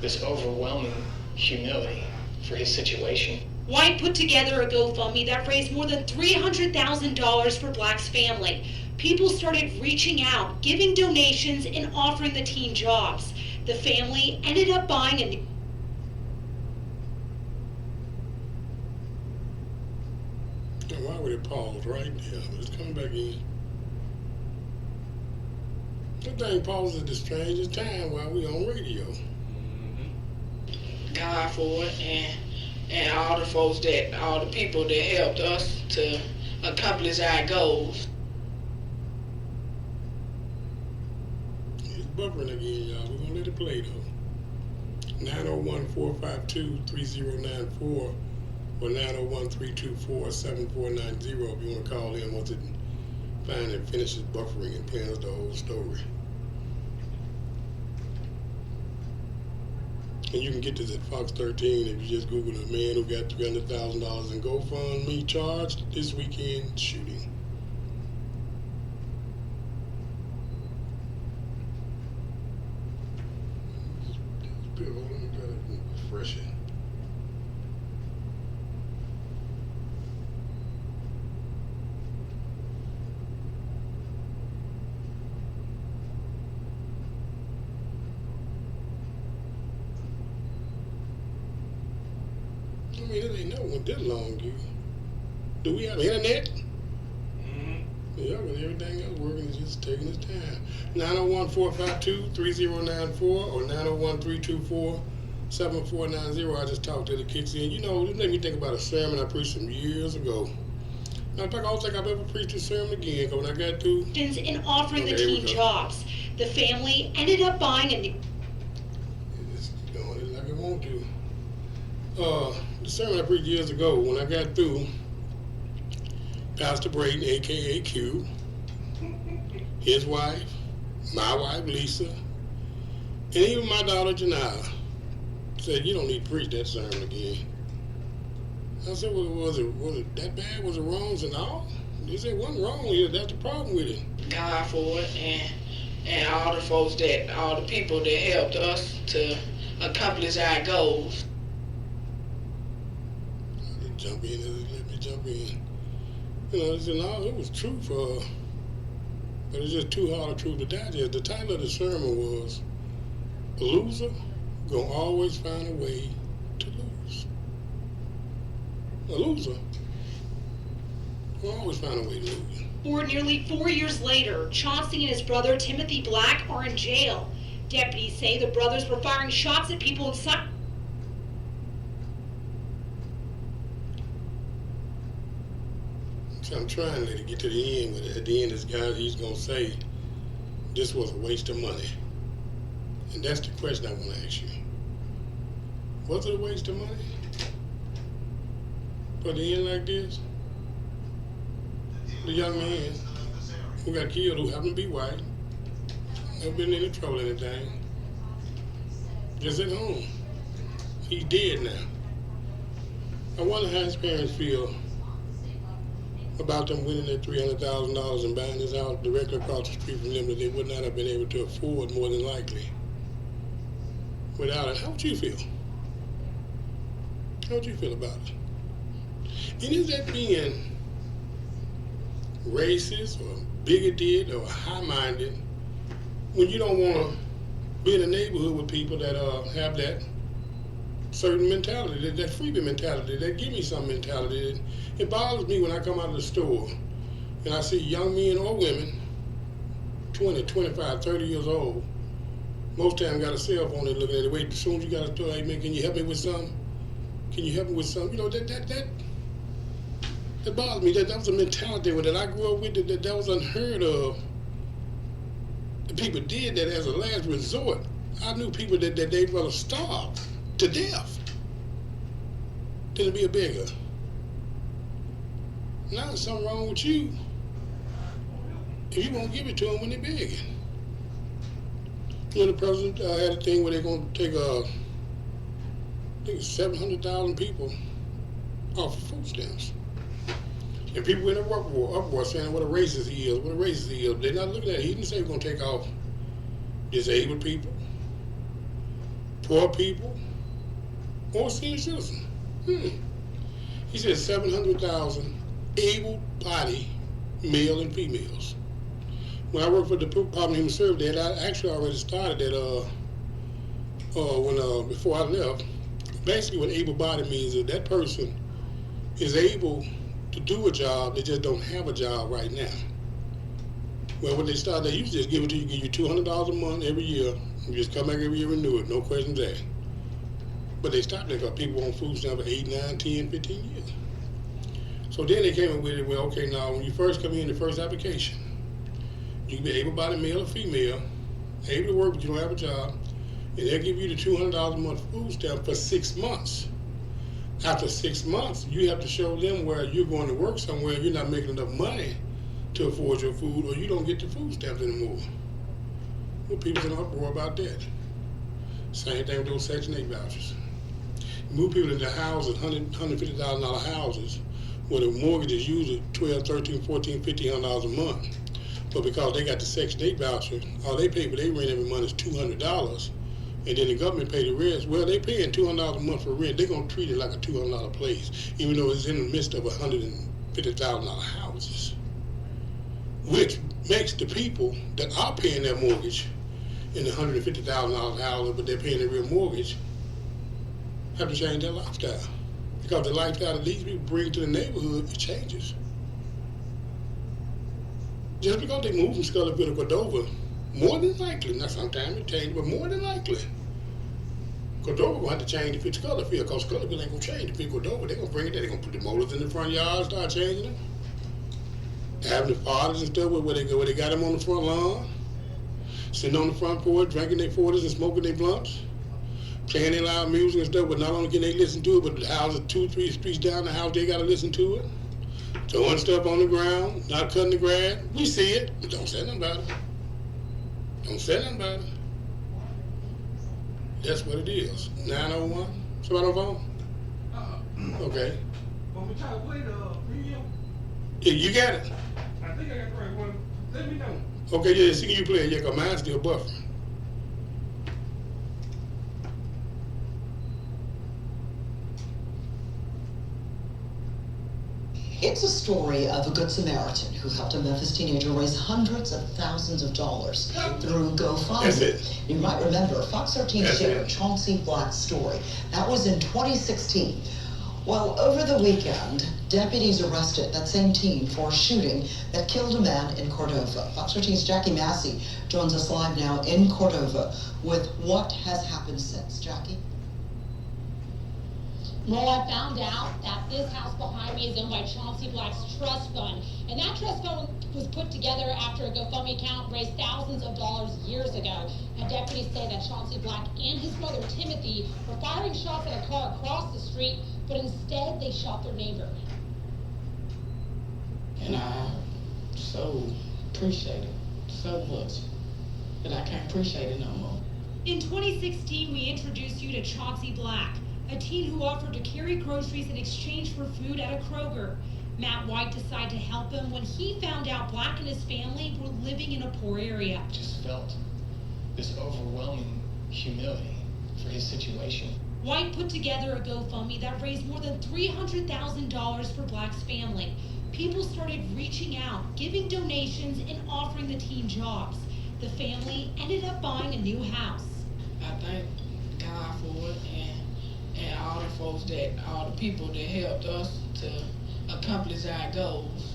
this overwhelming humility for his situation. White put together a GoFundMe that raised more than $300,000 for Black's family. People started reaching out, giving donations, and offering the teen jobs. The family ended up buying a new... Why would it pause right there? It's coming back in. That thing pauses at the strangest time while we on radio. God for it, and all the folks all the people that helped us to accomplish our goals. It's buffering again, y'all. We're gonna let it play though. 901-452-3094 or 901-324-7490 if you want to call in once it finally finishes buffering and playing us the whole story. And you can get this at Fox 13 if you just Google a man who got $300,000 in GoFundMe charged this weekend shooting. Refresh it. I mean, it ain't never went that long, you. Do we have internet? Yeah, but everything else working is just taking its time. 901-452-3094 or 901-324-7490. I just talked till it kicks in. You know, it made me think about a sermon I preached some years ago. In fact, I don't think I've ever preached a sermon again, because when I got through... In offering the teen jobs, the family ended up buying a new... It's going like it won't do. The sermon I preached years ago, when I got through, Pastor Braden, a.k.a. Q, his wife, my wife, Lisa, and even my daughter, Janiyah, said, you don't need to preach that sermon again. I said, well, was it that bad? Was it wrong? And all? They said, it wasn't wrong. That's the problem with it. God for it, and all the folks all the people that helped us to accomplish our goals. Let me jump in. You know, they said, no, it was true but it's just too hard a truth to digest. The title of the sermon was, a loser gonna always find a way to lose. A loser will always find a way to lose. Nearly 4 years later, Chauncey and his brother Timothy Black are in jail. Deputies say the brothers were firing shots at people inside. So I'm trying to get to the end, but at the end, this guy, he's going to say, this was a waste of money. And that's the question I want to ask you. Was it a waste of money? For the end like this? The young man who got killed, who happened to be white, never been in any trouble or anything, just at home. He's dead now. I wonder how his parents feel about them winning their $300,000 and buying this house directly across the street from them that they would not have been able to afford, more than likely, without it. How would you feel? How would you feel about it? And is that being racist or bigoted or high-minded when you don't want to be in a neighborhood with people that have that certain mentality, that freebie mentality, that give me some mentality? It bothers me when I come out of the store and I see young men or women, 20, 25, 30 years old, most time got a cell phone and looking at it. Wait, as soon as you got a store, hey man, can you help me with something? Can you help me with something? You know, that bothers me. That was a mentality that I grew up with, that was unheard of. The people did that as a last resort. I knew people that they'd rather starve to death than to be a beggar. Now there's something wrong with you if you won't give it to them when they're begging. You know, the president had a thing where they're going to take, I think it's 700,000 people off of food stamps. And people in the uproar saying what a racist he is, what a racist he is. They're not looking at it. He didn't say we're going to take off disabled people, poor people, or senior citizens. He said 700,000 able-bodied male and females. When I worked for the Department of Human Services, I actually already started that before I left. Basically what able-bodied means is that person is able to do a job, they just don't have a job right now. Well, when they started, they used to just give it to you, give you $200 a month every year, you just come back every year and renew it, no questions asked. But they stopped that because people on food stamps for 8, 9, 10, 15 years. So then they came up with it, well, okay, now when you first come in, the first application, you can be able-bodied male or female, able to work but you don't have a job, and they'll give you the $200 a month food stamp for 6 months. After 6 months, you have to show them where you're going to work somewhere, you're not making enough money to afford your food, or you don't get the food stamps anymore. Well, people's in an uproar about that. Same thing with those Section 8 vouchers. You move people into houses, $150,000 houses, where the mortgage is usually $1,200, $1,300, $1,400, $1,500 a month. But because they got the Section 8 voucher, all they pay for their rent every month is $200. And then the government pay the rest. Well, they paying $200 a month for rent. They're going to treat it like a $200 place, even though it's in the midst of $150,000 houses. Which makes the people that are paying their mortgage in the $150,000 houses, but they're paying their real mortgage, have to change their lifestyle. because the lifestyle that these people bring to the neighborhood, it changes. Just because they move from Scullyville to Cordova, more than likely, not sometimes it changes, but more than likely, Cordova gonna have to change if it's Scullyville, because Scullyville ain't gonna change if it's Cordova. They're gonna bring it there. They're gonna put the motors in the front yard, start changing them. Having the parties and stuff where they got them on the front lawn, sitting on the front porch, drinking their 40s and smoking their blunts, playing their loud music and stuff, but not only can they listen to it, but the houses 2-3 streets down the house, they gotta listen to it. Throwing stuff on the ground, not cutting the grass. We see it, but don't say nothing about it. Don't say nothing about it. That's what it is. 901. Somebody on the phone? Okay. But we try to play the video. Yeah, you got it. I think I got the right one. Let me know. Okay, yeah, see you play it. Yeah, because mine's still buffering. It's a story of a good Samaritan who helped a Memphis teenager raise hundreds of thousands of dollars through GoFundMe. That's it. You might remember Fox 13 shared Chauncey Black's story. That was in 2016. Well, over the weekend, deputies arrested that same team for a shooting that killed a man in Cordova. Fox 13's Jackie Massey joins us live now in Cordova with what has happened since. Jackie? Well, I found out that this house behind me is owned by Chauncey Black's trust fund. And that trust fund was put together after a GoFundMe account raised thousands of dollars years ago. And deputies say that Chauncey Black and his brother Timothy were firing shots at a car across the street, but instead they shot their neighbor. And I so appreciate it so much that I can't appreciate it no more. In 2016, we introduced you to Chauncey Black, a teen who offered to carry groceries in exchange for food at a Kroger. Matt White decided to help him when he found out Black and his family were living in a poor area. I just felt this overwhelming humility for his situation. White put together a GoFundMe that raised more than $300,000 for Black's family. People started reaching out, giving donations, and offering the teen jobs. The family ended up buying a new house. I thank God for it and all the folks all the people that helped us to accomplish our goals.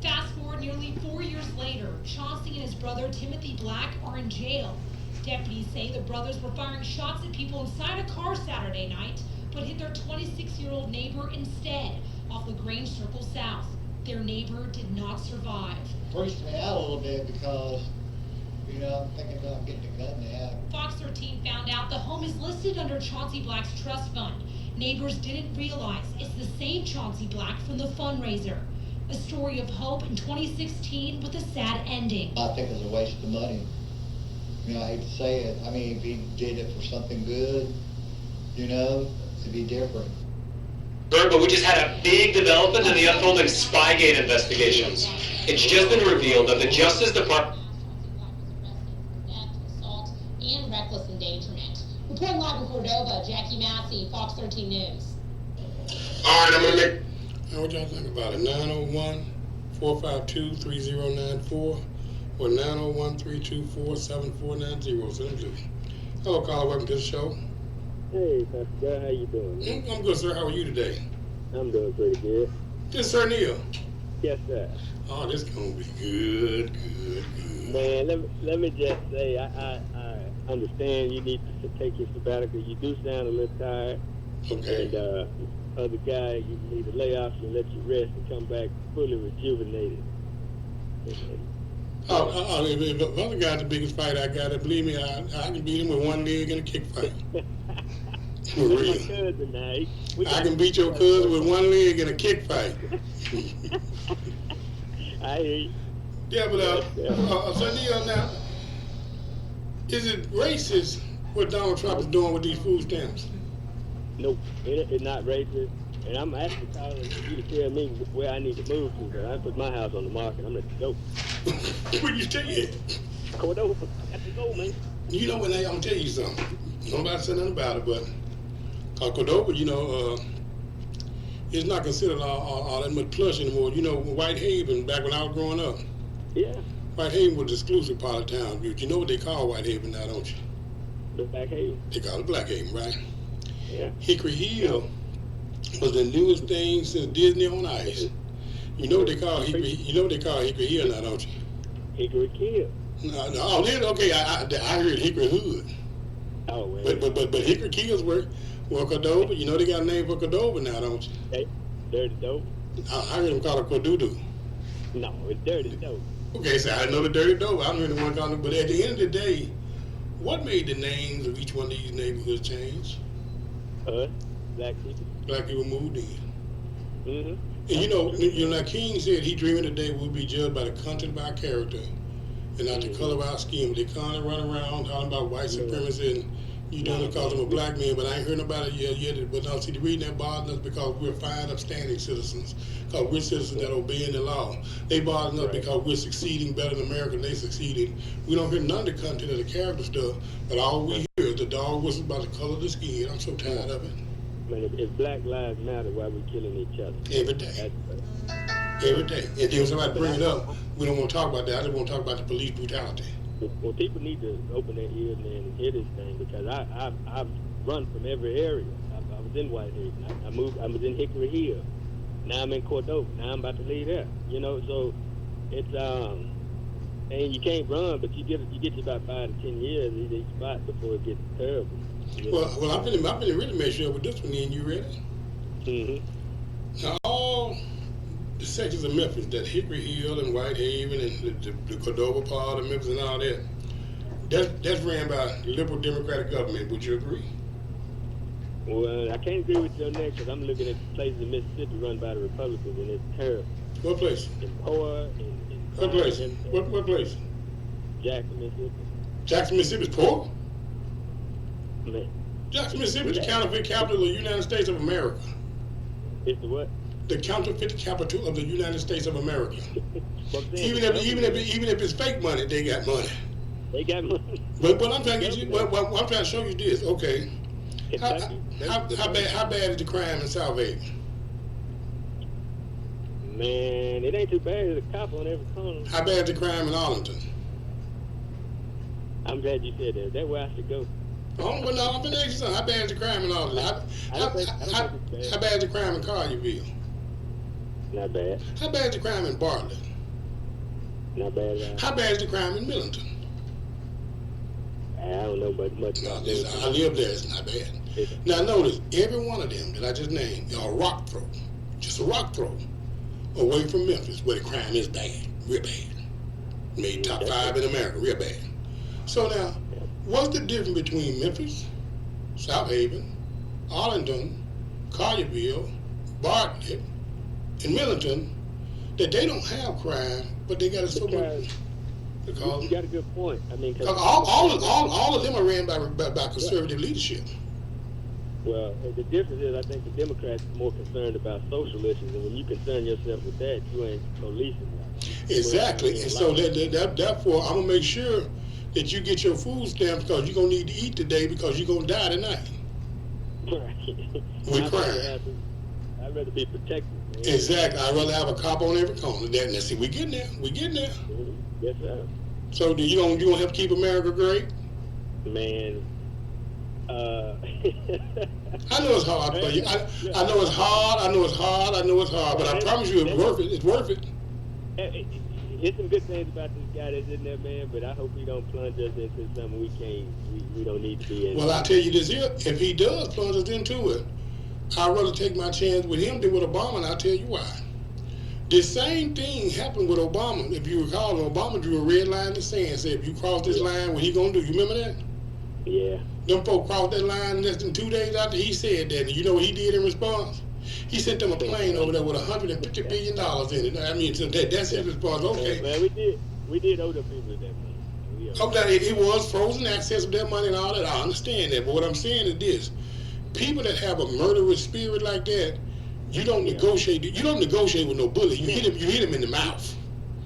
Fast forward nearly 4 years later, Chauncey and his brother Timothy Black are in jail. Deputies say the brothers were firing shots at people inside a car Saturday night, but hit their 26-year-old neighbor instead off the Grange Circle South. Their neighbor did not survive. Freaked me out a little bit because, I'm thinking about getting a gun now. Fox 13 found out the home is listed under Chauncey Black's trust fund. Neighbors didn't realize it's the same Chauncey Black from the fundraiser. A story of hope in 2016 with a sad ending. I think it was a waste of money. I hate to say it. I mean, if he did it for something good, it'd be different. But we just had a big development in the unfolding Spygate investigations. It's just been revealed that the Justice Department... Assault and reckless endangerment. Reporting live in Cordova, Jackie Massey, Fox 13 News. All right, I'm going to make... Now, what y'all think about it? 901-452-3094 or 901-324-7490. Send them to me. Hello, caller. Welcome to the show. Hey, Pastor Guy, how you doing? I'm good, sir. How are you today? I'm doing pretty good. This is Sir Neil. Yes, sir. Oh, this is going to be good. Man, let me just say, I understand you need to take your sabbatical. You do sound a little tired. Okay. And other guy, you need to lay off and let you rest and come back fully rejuvenated. If the other guy's the biggest fight I got, believe me, I can beat him with one leg in a kick fight. For real. My cousin, now. I can beat your cousin with one leg in a kick fight. I hear you. Yeah, but so Neil, now, is it racist what Donald Trump is doing with these food stamps? Nope, it's not racist. And I'm actually calling you to tell me where I need to move to, because I put my house on the market. I'm ready to go. Where you stay at? Cordova. Got to go, man. You know what, I'm going to tell you something. Nobody said nothing about it, but Cordova, it's not considered all that much plush anymore. Whitehaven, back when I was growing up. Yeah. Whitehaven was the exclusive part of town. You know what they call Whitehaven now, don't you? The Blackhaven. They call it Blackhaven, right? Yeah. Hickory Hill was the newest thing since Disney on Ice. You know what they call Hickory. You know what they call Hickory Hill now, don't you? Hickory Kill. No, then okay. I heard Hickory Hood. Oh well. But Hickory Kills were Cordova. You know they got a name for Cordova now, don't you? Hey, Dirty Dope. I heard them call it Cordudu. No, it's Dirty Dope. Okay, so I know the Dirty Dope. I don't hear the one calling it. But at the end of the day, what made the names of each one of these neighborhoods change? Black people. Black people moved in. Mm-hmm. And you know, like King said, he dreaming today we'll be judged by the content of our character and not the color of our skin. They kind of run around talking about white supremacy and you doing it because I'm a black man, but I ain't heard about it yet. But now, see, the reason that bothers us because we're fine, upstanding citizens, because we're citizens that obeying the law. They bother us because we're succeeding better than America than they succeeded. We don't hear none of the content of the character stuff, but all we hear is the dog whistle about the color of the skin. I'm so tired of it. Man, if Black Lives Matter, why we killing each other? Every day. Every day. And then when somebody bring it up, we don't want to talk about that. I just want to talk about the police brutality. Well, people need to open their ears, man, and hear this thing because I've run from every area. I was in Whitehaven. I was in Hickory Hill. Now I'm in Cordova. Now I'm about to leave there. You know, so it's and you can't run, but you get you about 5 to 10 years in each spot before it gets terrible. You know? Well, I'm gonna really make sure with this one. Then you ready? Mm-hmm. Now all the sections of Memphis, that Hickory Hill and Whitehaven and the Cordova part of Memphis and all that, that's ran by liberal Democratic government. Would you agree? Well, I can't agree with you on that because I'm looking at places in Mississippi run by the Republicans and it's terrible. What place? In poor, what place? What place? Jackson, Mississippi. Jackson, Mississippi is poor? Man. Jackson, Mississippi is the counterfeit capital of the United States of America. It's the what? The counterfeit capital of the United States of America. even if it's fake money, they got money. They got money. But what I'm trying to get you, what I'm trying to show you this. Okay, how bad is the crime in South Haven? Man, it ain't too bad. There's a cop on every corner. How bad is the crime in Arlington? I'm glad you said that. That's where I should go. Oh, well, no, I'm going to ask you something. How bad is the crime in Arlington? How bad is the crime in Collierville? Not bad. How bad is the crime in Bartlett? Not bad at all. How bad is the crime in Millington? I don't know much No, about I live there. It's not bad. Now, notice, every one of them that I just named are a rock throw. Just a rock throw away from Memphis, where the crime is bad, real bad. Made top 5 in America, real bad. So now, what's the difference between Memphis, South Haven, Arlington, Collierville, Bartlett, and Millington, that they don't have crime, but they got it so much? Because you got a good point. I mean, all of them are ran by conservative leadership. Well, the difference is I think the Democrats are more concerned about social issues, and when you concern yourself with that, you ain't policing that. Exactly, and so therefore, I'm gonna make sure that you get your food stamps because you're gonna need to eat today because you're gonna die tonight. Right. With crime. I'd rather be protected. Man. Exactly. I'd rather have a cop on every corner. Now, see, we getting there. Yes, sir. So, you gonna help keep America great? Man. I know it's hard for you. I know it's hard. But I promise you, it's worth it. It's worth it. There's some good things about this guy that's in there, man. But I hope he don't plunge us into something we don't need to be in. Well, I tell you this here: if he does plunge us into it, I'd rather take my chance with him than with Obama, and I'll tell you why. The same thing happened with Obama. If you recall, Obama drew a red line in the sand, said, if you cross this line, what he gonna do? You remember that? Yeah. Them folks crossed that line less than 2 days after he said that. And you know what he did in response? He sent them a plane over there with $150 billion in it. I mean, so that's his response. Okay. Man, we did owe the people that money. Okay, it was frozen access of their money and all that. I understand that. But what I'm saying is this. People that have a murderous spirit like that, you don't negotiate. You don't negotiate with no bully. You hit him in the mouth.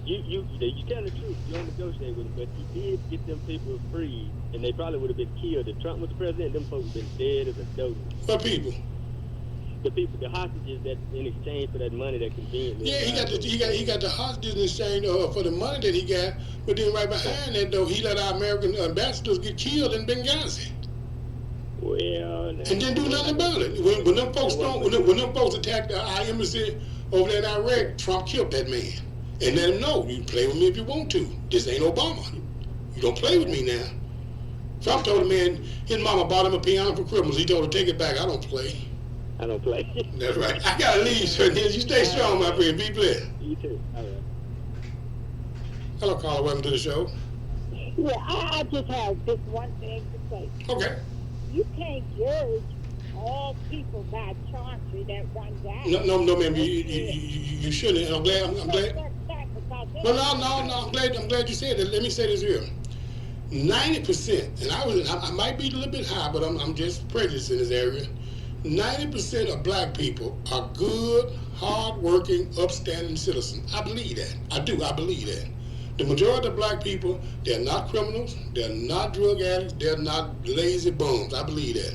You tell the truth. You don't negotiate with them, but you did get them people free, and they probably would have been killed. If Trump was the president, them folks would have been dead as a dodo. What people? The hostages that in exchange for that money that conveniently. Yeah, he got the hostages in exchange for the money that he got. But then right behind that, though, he let our American ambassadors get killed in Benghazi. Well, that. And then do nothing about it. When them folks when them folks attacked our embassy over there in Iraq, Trump killed that man. And let him know, you play with me if you want to. This ain't Obama. You don't play with me now. Trump told the man his mama bought him a piano for Christmas. He told her, take it back. I don't play. I don't play. That's right. I gotta leave, sir. You stay strong, my friend. Be blessed. You too. All right. Hello, caller. Welcome to the show. Yeah, I just have just one thing to say. Okay. You can't judge all people by Chauncey, that one guy. No, ma'am. You shouldn't. I'm glad. I'm glad. No. I'm glad you said that. Let me say this here. 90%, and I might be a little bit high, but I'm just prejudiced in this area. 90% of black people are good, hard-working, upstanding citizens. I believe that. I do. I believe that. The majority of black people, they're not criminals, they're not drug addicts, they're not lazy bums. I believe that.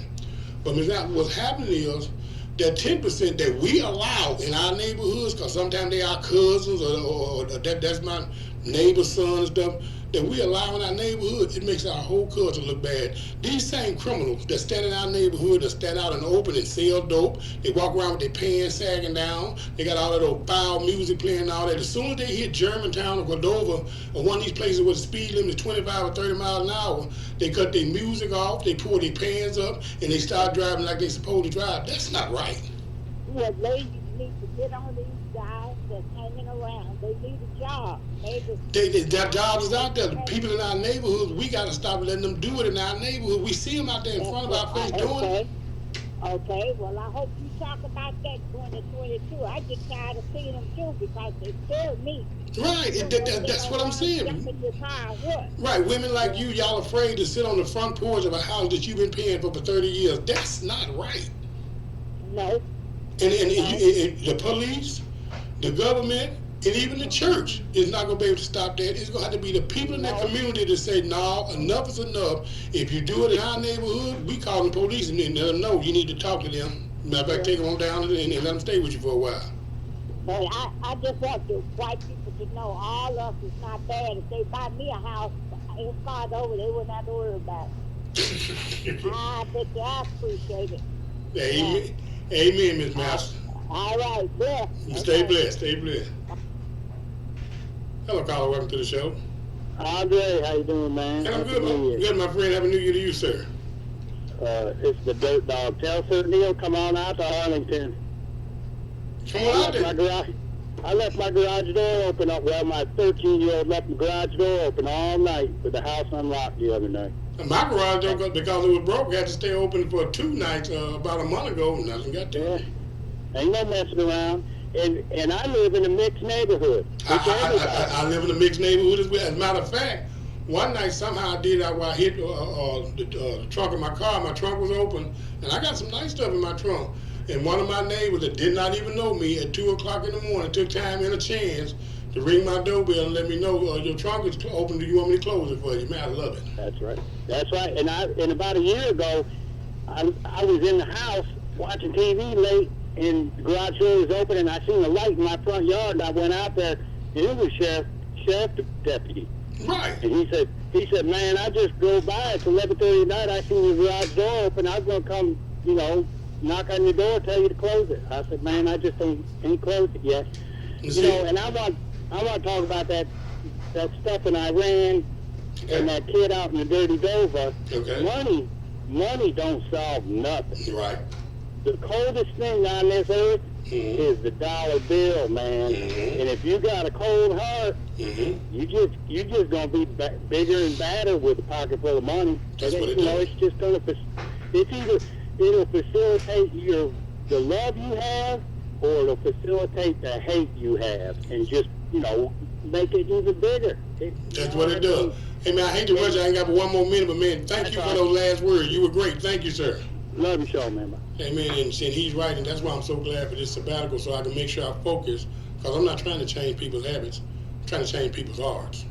But what's happening is that 10% that we allow in our neighborhoods, because sometimes they are cousins or that's my neighbor's son and stuff, that we allow in our neighborhood, it makes our whole culture look bad. These same criminals that stand in our neighborhood, that stand out in the open and sell dope, they walk around with their pants sagging down, they got all that old foul music playing and all that. As soon as they hit Germantown or Cordova or one of these places where the speed limit is 25 or 30 miles an hour, they cut their music off, they pull their pants up, and they start driving like they're supposed to drive. That's not right. Yeah, ladies need to get on these guys that's hanging around. They need a job. That job is out there. The people in our neighborhoods, we got to stop letting them do it in our neighborhood. We see them out there in front of our face doing it. Okay, well, I hope you talk about that 2022. I get tired of seeing them too because they scare me. Right, that's what I'm saying. Right, women like you, y'all afraid to sit on the front porch of a house that you've been paying for 30 years. That's not right. No. And the police, the government, and even the church is not going to be able to stop that. It's going to have to be the people in that community that say, no, enough is enough. If you do it in our neighborhood, we call the police and let them know you need to talk to them. Matter of fact, take them on down and let them stay with you for a while. Hey, I just want the white people to know all of us is not bad. If they buy me a house, it's far over, they wouldn't have to worry about it. I bet you I appreciate it. Amen. Amen, Miss Master. All right, bless. Stay blessed. Stay blessed. Hello, caller. Welcome to the show. Andre, how you doing, man? I'm good, my friend. Happy New Year to you, sir. It's the Dirt Dog. Tell Sir Neil, come on out to Arlington. Come on out there. I left my garage door open up. Well, my 13-year-old left the garage door open all night with the house unlocked the other night. My garage door, because it was broke, had to stay open for 2 nights about a month ago. Nothing got to it. Ain't no messing around. And I live in a mixed neighborhood. I live in a mixed neighborhood as well. As a matter of fact, one night somehow I did that where I hit the trunk of my car. My trunk was open, and I got some nice stuff in my trunk. And one of my neighbors that did not even know me at 2 o'clock in the morning took time and a chance to ring my doorbell and let me know your trunk is open. Do you want me to close it for you? Man, I love it. That's right. That's right. And about a year ago, I was in the house watching TV late, and the garage door was open, and I seen a light in my front yard, and I went out there, and it was sheriff deputy. Right. And he said, man, I just drove by. It's 11:30 at night. I seen your garage door open. I was gonna come, knock on your door, tell you to close it. I said, man, I just ain't closed it yet. And I want to talk about that stuff in Iran and that kid out in the dirty Dover. Okay. Money don't solve nothing. Right. The coldest thing on this earth is the dollar bill, man. And if you got a cold heart, you just gonna be bigger and badder with a pocket full of money. That's what it does. It's just gonna. It'll facilitate the love you have, or it'll facilitate the hate you have, and just make it even bigger. That's what it does. Hey man, I hate to rush. I ain't got but one more minute, but man, thank you for those last words. You were great. Thank you, sir. Love your show, man. Amen. And he's right, and that's why I'm so glad for this sabbatical, so I can make sure I focus, because I'm not trying to change people's habits. I'm trying to change people's hearts.